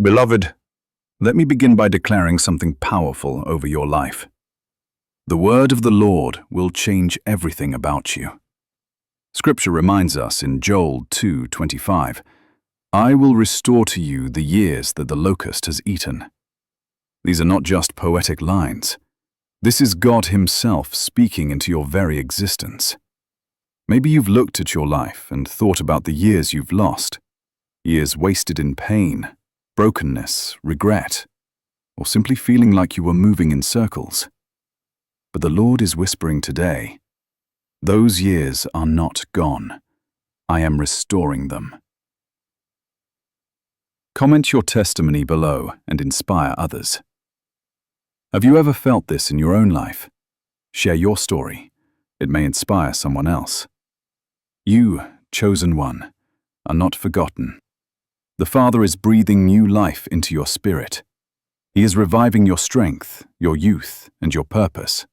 Beloved, let me begin by declaring something powerful over your life. The word of the Lord will change everything about you. Scripture reminds us in Joel 2:25, "I will restore to you the years that the locust has eaten." These are not just poetic lines. This is God Himself speaking into your very existence. Maybe you've looked at your life and thought about the years you've lost, years wasted in pain, brokenness, regret, or simply feeling like you were moving in circles. But the Lord is whispering today, those years are not gone. I am restoring them. Comment your testimony below and inspire others. Have you ever felt this in your own life? Share your story. It may inspire someone else. You, chosen one, are not forgotten. The Father is breathing new life into your spirit. He is reviving your strength, your youth, and your purpose.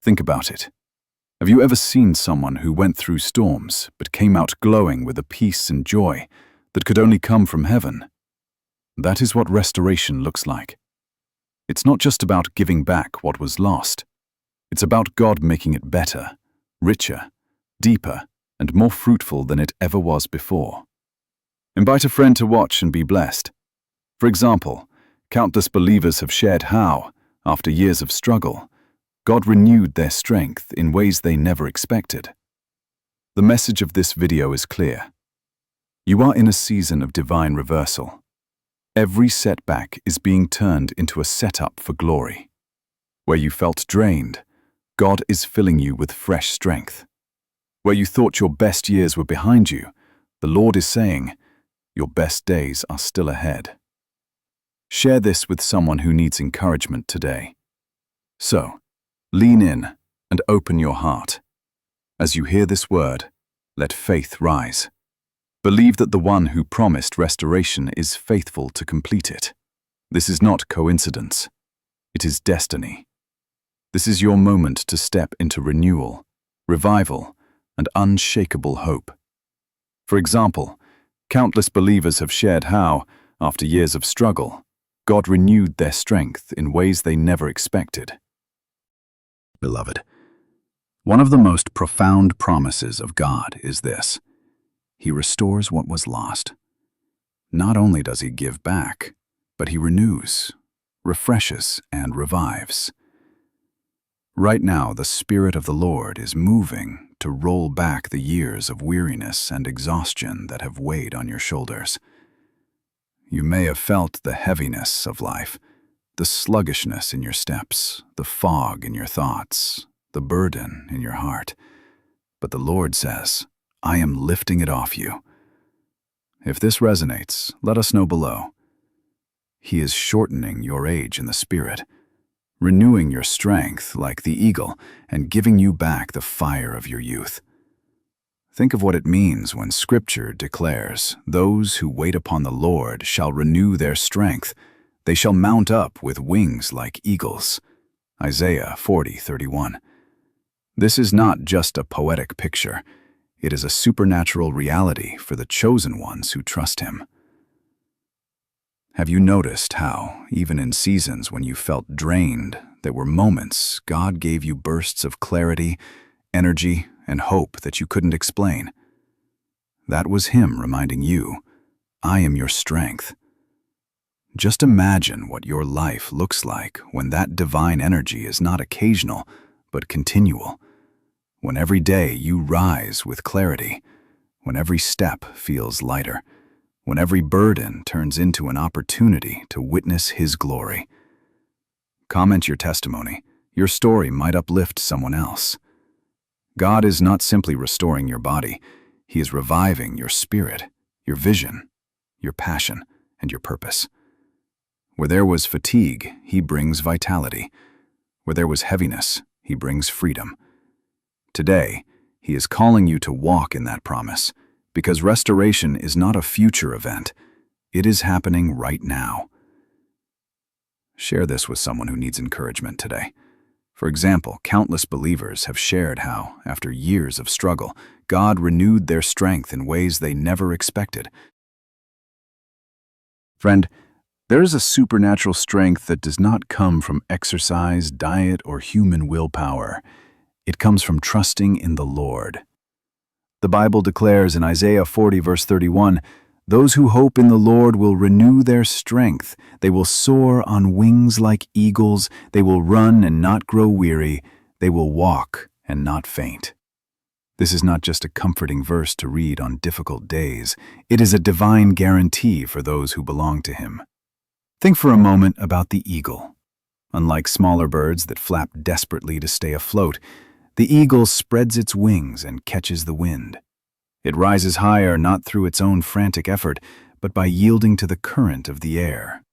Think about it. Have you ever seen someone who went through storms but came out glowing with a peace and joy that could only come from heaven? That is what restoration looks like. It's not just about giving back what was lost. It's about God making it better, richer, deeper, and more fruitful than it ever was before. Invite a friend to watch and be blessed. For example, countless believers have shared how, after years of struggle, God renewed their strength in ways they never expected. The message of this video is clear. You are in a season of divine reversal. Every setback is being turned into a setup for glory. Where you felt drained, God is filling you with fresh strength. Where you thought your best years were behind you, the Lord is saying, your best days are still ahead. Share this with someone who needs encouragement today. So, lean in and open your heart. As you hear this word, let faith rise. Believe that the one who promised restoration is faithful to complete it. This is not coincidence. It is destiny. This is your moment to step into renewal, revival, and unshakable hope. For example, countless believers have shared how, after years of struggle, God renewed their strength in ways they never expected. Beloved, one of the most profound promises of God is this: He restores what was lost. Not only does He give back, but He renews, refreshes, and revives. Right now, the Spirit of the Lord is moving to roll back the years of weariness and exhaustion that have weighed on your shoulders. You may have felt the heaviness of life, the sluggishness in your steps, the fog in your thoughts, the burden in your heart. But the Lord says, I am lifting it off you. If this resonates, let us know below. He is shortening your age in the Spirit, renewing your strength like the eagle, and giving you back the fire of your youth. Think of what it means when Scripture declares, "Those who wait upon the Lord shall renew their strength. They shall mount up with wings like eagles." Isaiah 40:31. This is not just a poetic picture. It is a supernatural reality for the chosen ones who trust Him. Have you noticed how, even in seasons when you felt drained, there were moments God gave you bursts of clarity, energy, and hope that you couldn't explain? That was Him reminding you, I am your strength. Just imagine what your life looks like when that divine energy is not occasional, but continual. When every day you rise with clarity, when every step feels lighter, when every burden turns into an opportunity to witness His glory. Comment your testimony. Your story might uplift someone else. God is not simply restoring your body. He is reviving your spirit, your vision, your passion, and your purpose. Where there was fatigue, He brings vitality. Where there was heaviness, He brings freedom. Today, He is calling you to walk in that promise, because restoration is not a future event. It is happening right now. Share this with someone who needs encouragement today. For example, countless believers have shared how, after years of struggle, God renewed their strength in ways they never expected. Friend, There is a supernatural strength that does not come from exercise, diet, or human willpower. It comes from trusting in the Lord. The Bible declares in Isaiah 40, verse 31, "Those who hope in the Lord will renew their strength. They will soar on wings like eagles. They will run and not grow weary. They will walk and not faint." This is not just a comforting verse to read on difficult days. It is a divine guarantee for those who belong to Him. Think for a moment about the eagle. Unlike smaller birds that flap desperately to stay afloat, the eagle spreads its wings and catches the wind. It rises higher not through its own frantic effort, but by yielding to the current of the air.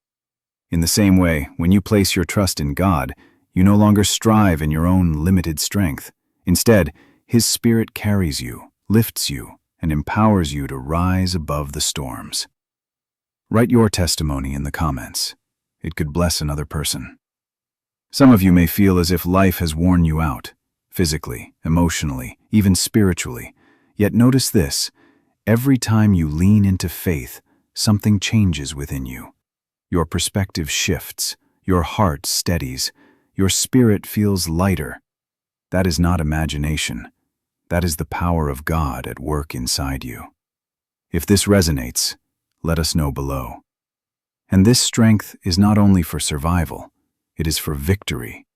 In the same way, when you place your trust in God, you no longer strive in your own limited strength. Instead, His Spirit carries you, lifts you, and empowers you to rise above the storms. Write your testimony in the comments. It could bless another person. Some of you may feel as if life has worn you out, physically, emotionally, even spiritually. Yet notice this: every time you lean into faith, something changes within you. Your perspective shifts, your heart steadies, your spirit feels lighter. That is not imagination. That is the power of God at work inside you. If this resonates, let us know below. And this strength is not only for survival, it is for victory.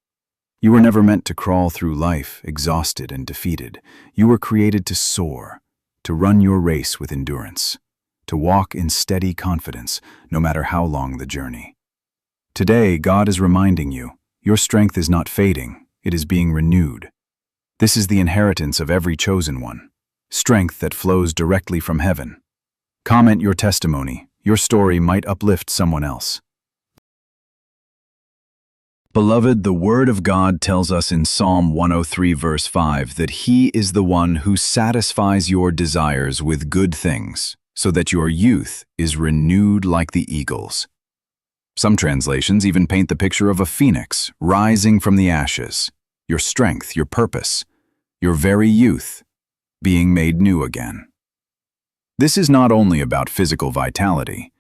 You were never meant to crawl through life exhausted and defeated. You were created to soar, to run your race with endurance, to walk in steady confidence, no matter how long the journey. Today, God is reminding you, your strength is not fading, it is being renewed. This is the inheritance of every chosen one, strength that flows directly from heaven. Comment your testimony. Your story might uplift someone else. Beloved, the Word of God tells us in Psalm 103, verse 5, that He is the one who satisfies your desires with good things, so that your youth is renewed like the eagles. Some translations even paint the picture of a phoenix rising from the ashes, your strength, your purpose, your very youth, being made new again. This is not only about physical vitality.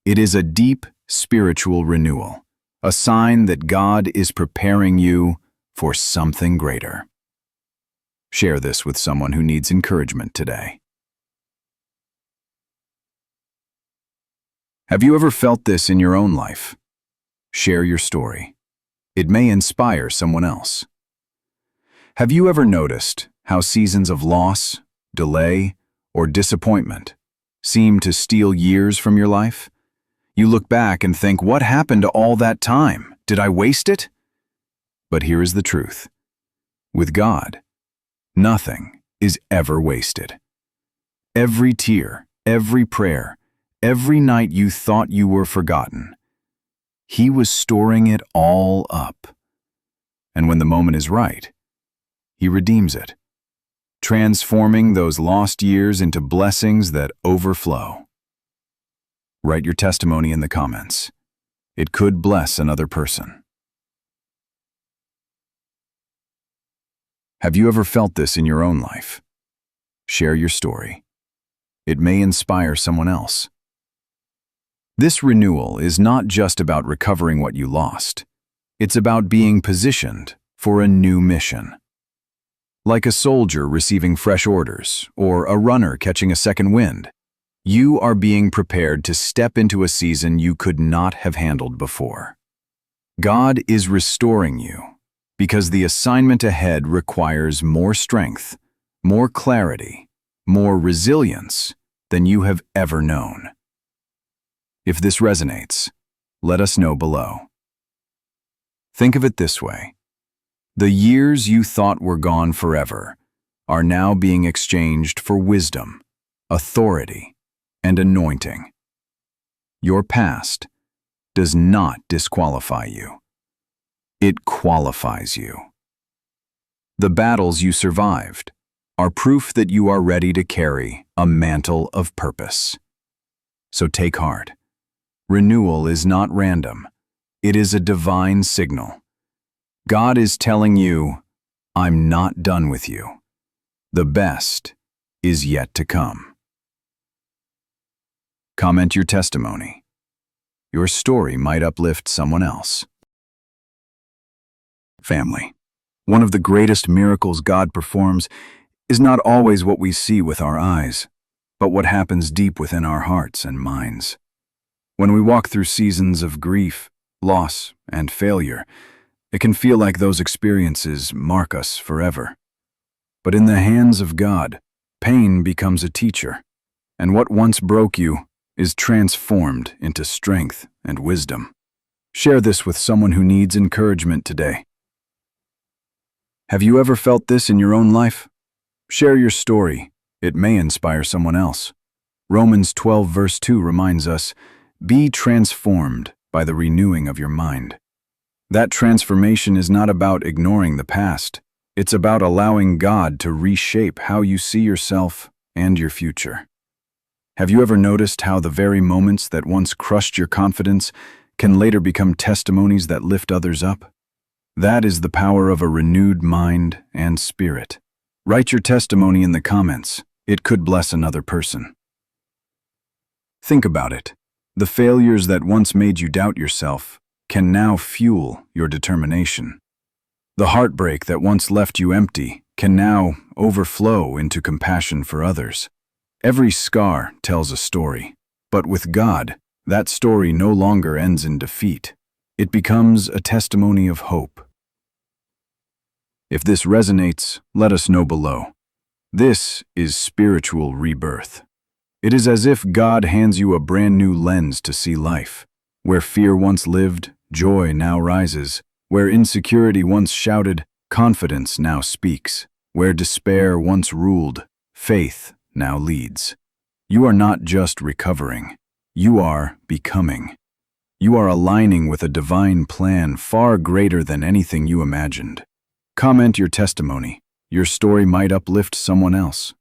It is a deep spiritual renewal, a sign that God is preparing you for something greater. Share this with someone who needs encouragement today. Have you ever felt this in your own life? Share your story. It may inspire someone else. Have you ever noticed how seasons of loss, delay, or disappointment seem to steal years from your life? You look back and think, what happened to all that time? Did I waste it? But here is the truth. With God, nothing is ever wasted. Every tear, every prayer, every night you thought you were forgotten, He was storing it all up. And when the moment is right, He redeems it, transforming those lost years into blessings that overflow. Write your testimony in the comments. It could bless another person. Have you ever felt this in your own life? Share your story. It may inspire someone else. This renewal is not just about recovering what you lost. It's about being positioned for a new mission. Like a soldier receiving fresh orders, or a runner catching a second wind, you are being prepared to step into a season you could not have handled before. God is restoring you because the assignment ahead requires more strength, more clarity, more resilience than you have ever known. If this resonates, let us know below. Think of it this way. The years you thought were gone forever are now being exchanged for wisdom, authority, and anointing. Your past does not disqualify you. It qualifies you. The battles you survived are proof that you are ready to carry a mantle of purpose. So take heart. Renewal is not random. It is a divine signal. God is telling you, I'm not done with you. The best is yet to come. Comment your testimony. Your story might uplift someone else. Family. One of the greatest miracles God performs is not always what we see with our eyes, but what happens deep within our hearts and minds. When we walk through seasons of grief, loss, and failure, it can feel like those experiences mark us forever. But in the hands of God, pain becomes a teacher, and what once broke you is transformed into strength and wisdom. Share this with someone who needs encouragement today. Have you ever felt this in your own life? Share your story. It may inspire someone else. Romans 12 verse 2 reminds us, "Be transformed by the renewing of your mind." That transformation is not about ignoring the past. It's about allowing God to reshape how you see yourself and your future. Have you ever noticed how the very moments that once crushed your confidence can later become testimonies that lift others up? That is the power of a renewed mind and spirit. Write your testimony in the comments. It could bless another person. Think about it. The failures that once made you doubt yourself can now fuel your determination. The heartbreak that once left you empty can now overflow into compassion for others. Every scar tells a story, but with God, that story no longer ends in defeat. It becomes a testimony of hope. If this resonates, let us know below. This is spiritual rebirth. It is as if God hands you a brand new lens to see life. Where fear once lived, joy now rises. Where insecurity once shouted, confidence now speaks. Where despair once ruled, faith now leads. You are not just recovering. You are becoming. You are aligning with a divine plan far greater than anything you imagined. Comment your testimony. Your story might uplift someone else.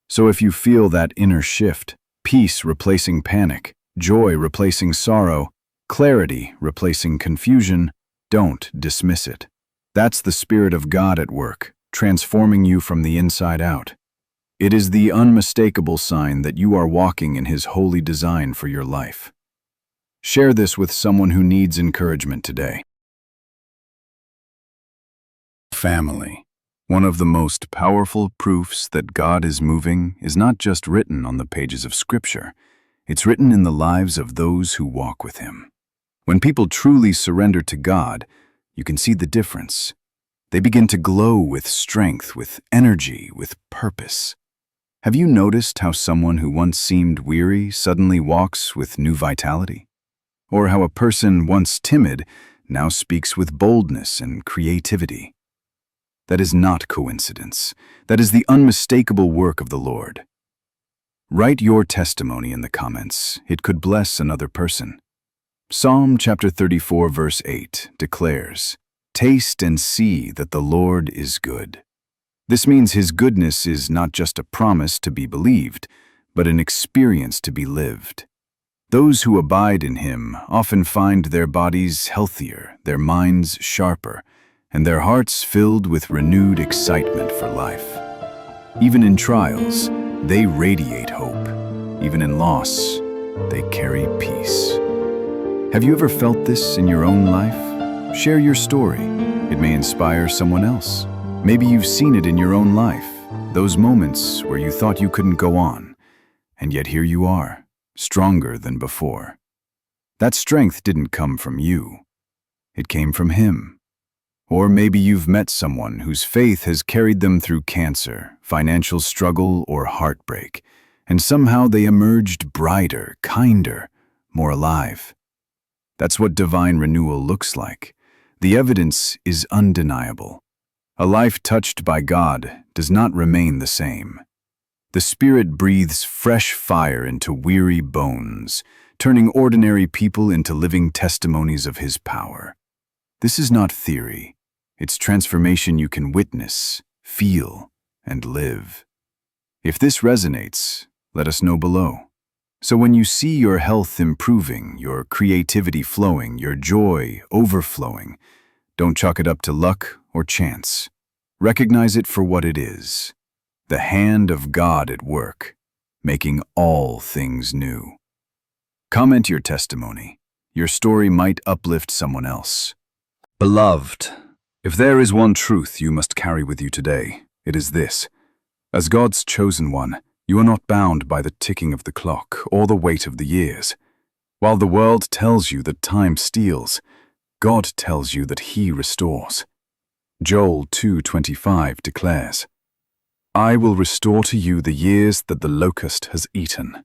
So if you feel that inner shift, peace replacing panic, joy replacing sorrow, clarity replacing confusion, don't dismiss it. That's the Spirit of God at work, transforming you from the inside out. It is the unmistakable sign that you are walking in His holy design for your life. Share this with someone who needs encouragement today. Family. One of the most powerful proofs that God is moving is not just written on the pages of Scripture. It's written in the lives of those who walk with Him. When people truly surrender to God, you can see the difference. They begin to glow with strength, with energy, with purpose. Have you noticed how someone who once seemed weary suddenly walks with new vitality? Or how a person once timid now speaks with boldness and creativity? That is not coincidence. That is the unmistakable work of the Lord. Write your testimony in the comments. It could bless another person. Psalm chapter 34 verse 8 declares, "Taste and see that the Lord is good." This means His goodness is not just a promise to be believed, but an experience to be lived. Those who abide in Him often find their bodies healthier, their minds sharper, and their hearts filled with renewed excitement for life. Even in trials, they radiate hope. Even in loss, they carry peace. Have you ever felt this in your own life? Share your story. It may inspire someone else. Maybe you've seen it in your own life, those moments where you thought you couldn't go on, and yet here you are, stronger than before. That strength didn't come from you. It came from Him. Or maybe you've met someone whose faith has carried them through cancer, financial struggle, or heartbreak, and somehow they emerged brighter, kinder, more alive. That's what divine renewal looks like. The evidence is undeniable. A life touched by God does not remain the same. The Spirit breathes fresh fire into weary bones, turning ordinary people into living testimonies of His power. This is not theory. It's transformation you can witness, feel, and live. If this resonates, let us know below. So when you see your health improving, your creativity flowing, your joy overflowing, don't chalk it up to luck or chance. Recognize it for what it is, the hand of God at work, making all things new. Comment your testimony. your story might uplift someone else. Beloved, if there is one truth you must carry with you today, it is this. As God's chosen one, you are not bound by the ticking of the clock or the weight of the years. While the world tells you that time steals, God tells you that He restores. Joel 2:25 declares, I will restore to you the years that the locust has eaten.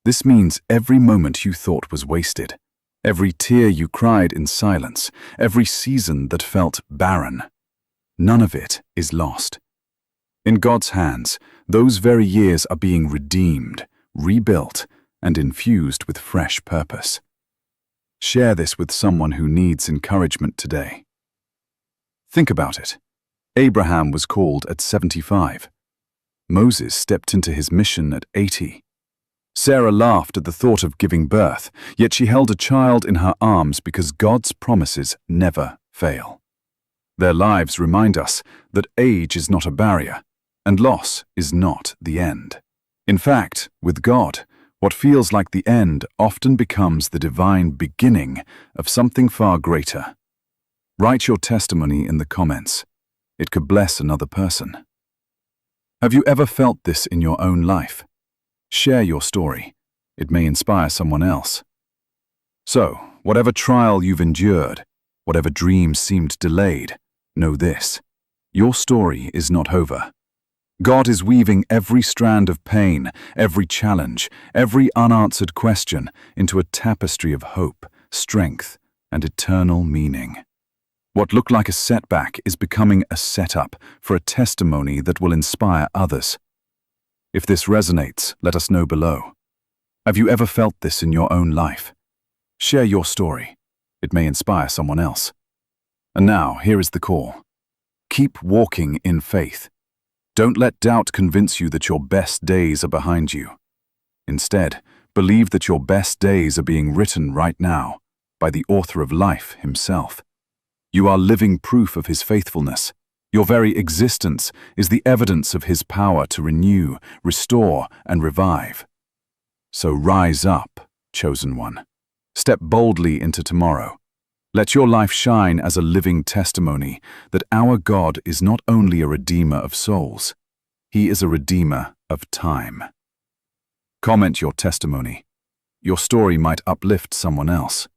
This means every moment you thought was wasted, every tear you cried in silence, every season that felt barren. None of it is lost. In God's hands, those very years are being redeemed, rebuilt, and infused with fresh purpose. Share this with someone who needs encouragement today. Think about it. Abraham was called at 75. Moses stepped into his mission at 80. Sarah laughed at the thought of giving birth, yet she held a child in her arms because God's promises never fail. Their lives remind us that age is not a barrier, and loss is not the end. In fact, with God, what feels like the end often becomes the divine beginning of something far greater. Write your testimony in the comments. It could bless another person. Have you ever felt this in your own life? Share your story. It may inspire someone else. So, whatever trial you've endured, whatever dreams seemed delayed, know this. Your story is not over. God is weaving every strand of pain, every challenge, every unanswered question into a tapestry of hope, strength, and eternal meaning. What looked like a setback is becoming a setup for a testimony that will inspire others. If this resonates, let us know below. Have you ever felt this in your own life? Share your story. It may inspire someone else. And now, here is the call. Keep walking in faith. Don't let doubt convince you that your best days are behind you. Instead, believe that your best days are being written right now by the author of life himself. You are living proof of his faithfulness. Your very existence is the evidence of his power to renew, restore, and revive. So rise up, chosen one. Step boldly into tomorrow. Let your life shine as a living testimony that our God is not only a redeemer of souls, he is a redeemer of time. Comment your testimony. Your story might uplift someone else.